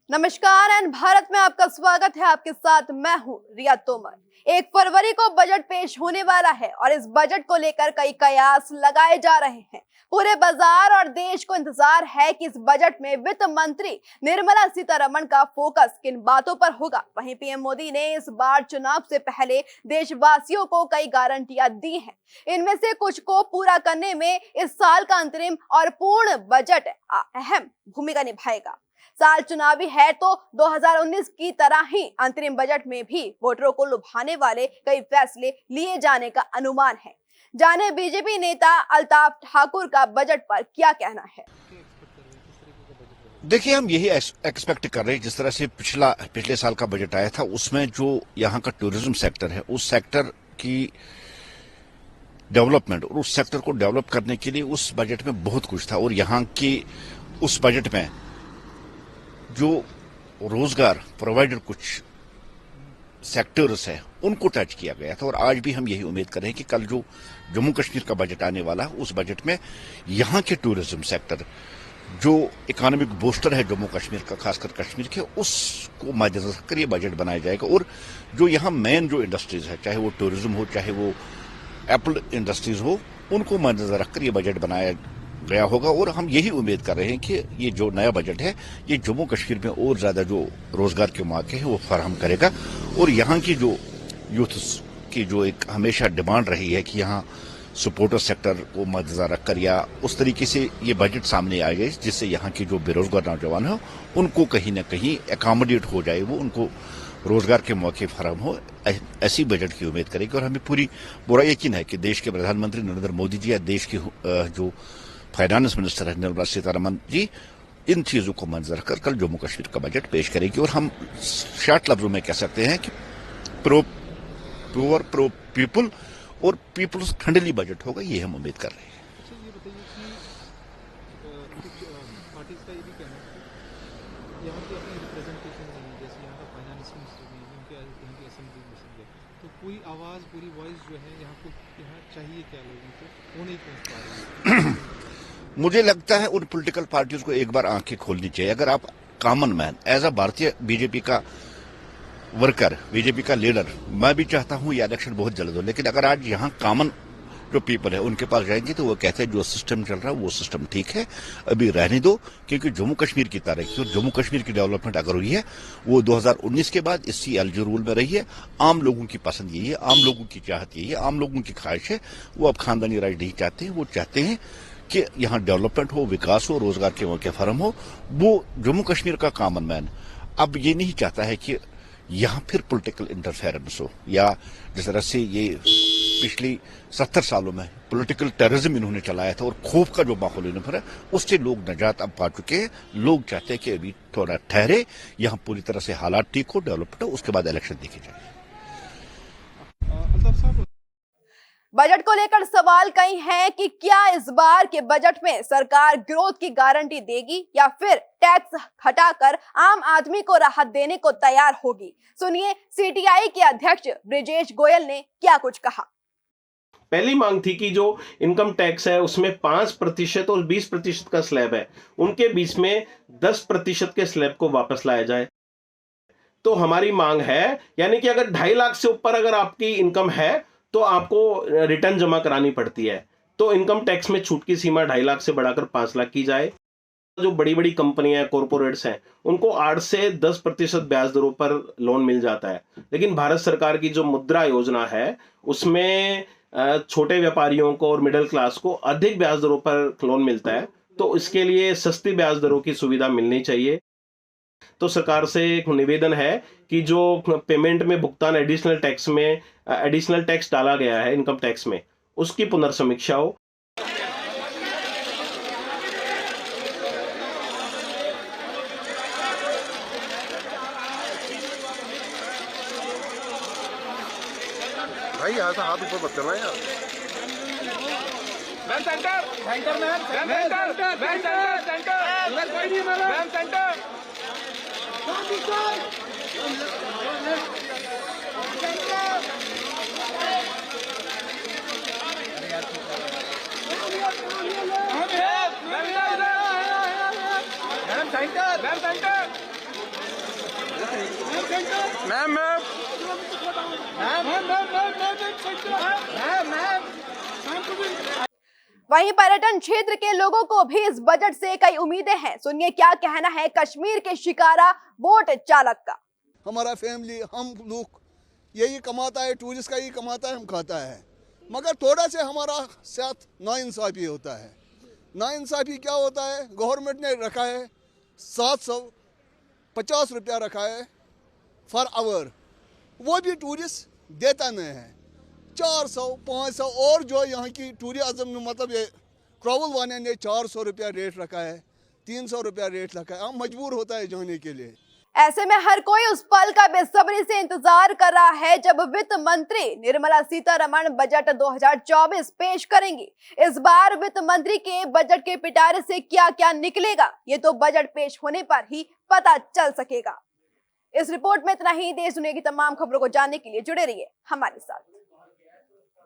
नमस्कार एंड भारत में आपका स्वागत है। आपके साथ मैं हूं रिया तोमर। 1 फरवरी को बजट पेश होने वाला है और इस बजट को लेकर कई कयास लगाए जा रहे हैं। पूरे बाजार और देश को इंतजार है कि इस बजट में वित्त मंत्री निर्मला सीतारमण का फोकस किन बातों पर होगा। वहीं पीएम मोदी ने इस बार चुनाव से पहले देशवासियों को कई गारंटियां दी हैं। इनमें से कुछ को पूरा करने में इस साल का अंतरिम और पूर्ण बजट अहम भूमिका निभाएगा। साल चुनावी है तो 2019 की तरह ही अंतरिम बजट में भी वोटरों को लुभाने वाले कई फैसले लिए जाने का अनुमान है। जाने बीजेपी नेता अल्ताफ ठाकुर का बजट पर क्या कहना है। देखिए, हम यही एक्सपेक्ट कर रहे हैं। जिस तरह से पिछले साल का बजट आया था, उसमें जो यहाँ का टूरिज्म सेक्टर है, उस सेक्टर की डेवलपमेंट और उस सेक्टर को डेवलप करने के लिए उस बजट में बहुत कुछ था। और यहाँ की उस बजट में जो रोजगार प्रोवाइडर कुछ सेक्टर्स है, उनको टच किया गया था। और आज भी हम यही उम्मीद कर रहे हैं कि कल जो जम्मू कश्मीर का बजट आने वाला है, उस बजट में यहाँ के टूरिज्म सेक्टर जो इकोनॉमिक बूस्टर है जम्मू कश्मीर का, खासकर कश्मीर के, उसको मद्देनजर रखकर ये बजट बनाया जाएगा। और जो यहाँ मेन जो इंडस्ट्रीज है, चाहे वो टूरिज्म हो, चाहे वो एप्पल इंडस्ट्रीज हो, उनको मद्देनजर रखकर ये बजट बनाया गया होगा। और हम यही उम्मीद कर रहे हैं कि ये जो नया बजट है, ये जम्मू कश्मीर में और ज्यादा जो रोजगार के मौके हैं वो फराहम करेगा। और यहाँ की जो यूथ की जो एक हमेशा डिमांड रही है कि यहाँ सपोर्टर सेक्टर को मद्देनजर रखकर या उस तरीके से ये बजट सामने आ गए जिससे यहाँ की जो बेरोजगार नौजवान है उनको कहीं ना कहीं एकोमोडेट हो जाए, वो उनको रोजगार के मौके फराहम हो, ऐसी बजट की उम्मीद करेगी। और हमें पूरा यकीन है कि देश के प्रधानमंत्री नरेंद्र मोदी जी या देश की जो फाइनेंस मिनिस्टर है निर्मला सीतारमण जी, इन चीजों को मद्देनजर रखकर कल जम्मू कश्मीर का बजट पेश करेगी। और हम शॉर्ट लफ्जों में कह सकते हैं कि प्रो पीपल और पीपल्स फ्रेंडली बजट होगा, ये हम उम्मीद कर रहे हैं। अच्छा, ये बताइए कि कुछ पार्टीज का ये भी कहना है कि यहाँ की अपनी रिप्रेजेंटेशन नहीं है, जैसे यहाँ का फाइनेंस मिनिस्टर नहीं है, उनके यहाँ की असेंबली मिनिस्टर है, तो पूरी आवाज़, पूरी वॉइस जो है यहाँ चाहिए क्या लोगों को, वो नहीं पहुँच पा रही है। मुझे लगता है उन पॉलिटिकल पार्टियों को एक बार आंखें खोलनी चाहिए। अगर आप कॉमन मैन एज अ भारतीय बीजेपी का वर्कर, बीजेपी का लीडर, मैं भी चाहता हूं ये इलेक्शन बहुत जल्द हो, लेकिन अगर आज यहाँ कॉमन जो पीपल है उनके पास जाएंगे तो वो कहते हैं जो सिस्टम चल रहा है वो सिस्टम ठीक है, अभी रहने दो। क्योंकि जम्मू कश्मीर की तरक्की और जम्मू कश्मीर की डेवलपमेंट अगर हुई है वो 2019 के बाद इस CLG रूल में रही है। आम लोगों की पसंद यही है, आम लोगों की चाहत यही है, आम लोगों की ख्वाहिश है। वो अब खानदानी राज नहीं चाहते हैं, वो चाहते हैं कि यहाँ डेवलपमेंट हो, विकास हो, रोजगार के मौके फराहम हो। वो जम्मू कश्मीर का कॉमन मैन अब ये नहीं चाहता है कि यहाँ फिर पॉलिटिकल इंटरफेरेंस हो, या जिस तरह से ये पिछली 70 सालों में पॉलिटिकल टेररिज्म इन्होंने चलाया था और खौफ का जो माहौल इन्होंने भरा, उससे लोग नजात अब पा चुके हैं। लोग चाहते हैं कि अभी थोड़ा ठहरे, यहाँ पूरी तरह से हालात ठीक हो, डेवलपमेंट हो, उसके बाद इलेक्शन देखे जाए। बजट को लेकर सवाल कई हैं कि क्या इस बार के बजट में सरकार ग्रोथ की गारंटी देगी या फिर टैक्स हटाकर आम आदमी को राहत देने को तैयार होगी। सुनिए CTI के अध्यक्ष ब्रिजेश गोयल ने क्या कुछ कहा। पहली मांग थी कि जो इनकम टैक्स है उसमें 5% और 20% का स्लैब है, उनके बीच में 10% के स्लैब को वापस लाया जाए। तो हमारी मांग है, यानी कि अगर 2.5 लाख से ऊपर अगर आपकी इनकम है तो आपको रिटर्न जमा करानी पड़ती है, तो इनकम टैक्स में छूट की सीमा 2.5 लाख से बढ़ाकर 5 लाख की जाए। जो बड़ी बड़ी कंपनियां, कॉरपोरेट्स हैं, उनको 8 से 10% ब्याज दरों पर लोन मिल जाता है। लेकिन भारत सरकार की जो मुद्रा योजना है उसमें छोटे व्यापारियों को और मिडिल क्लास को अधिक ब्याज दरों पर लोन मिलता है, तो इसके लिए सस्ती ब्याज दरों की सुविधा मिलनी चाहिए। तो सरकार से एक निवेदन है कि जो पेमेंट में भुगतान एडिशनल टैक्स डाला गया है इनकम टैक्स में, उसकी पुनर्समीक्षा हो। भाई यहाँ से हाथ ऊपर मत करना यार। मैम सेंटर सेंटर मैम कोई नहीं मैम सेंटर। मैम सेंटर वहीं पर्यटन क्षेत्र के लोगों को भी इस बजट से कई उम्मीदें हैं। सुनिए क्या कहना है कश्मीर के शिकारा बोट चालक का। हमारा फैमिली हम लोग यही कमाता है, टूरिस्ट का यही कमाता है, हम खाता है, मगर थोड़ा से हमारा साथ नाइंसाफी होता है। नाइंसाफी क्या होता है, गवर्नमेंट ने रखा है 750 रुपया रखा है फॉर आवर, वो भी टूरिस्ट देता नहीं है। 400 500 और जो यहाँ की टूरिज्म मतलब ये ट्रैवल वाले ने 400 रुपया रेट रखा है, 300 रुपया रेट रखा है, हम मजबूर होता है जाने के लिए। ऐसे में हर कोई उस पल का बेसब्री से इंतजार कर रहा है जब वित्त मंत्री निर्मला सीतारमण बजट 2024 पेश करेंगी। इस बार वित्त मंत्री के बजट के पिटारे से क्या क्या निकलेगा, ये तो बजट पेश होने पर ही पता चल सकेगा। इस रिपोर्ट में इतना ही। देश दुनिया की तमाम खबरों को जानने के लिए जुड़े रहिए हमारे साथ।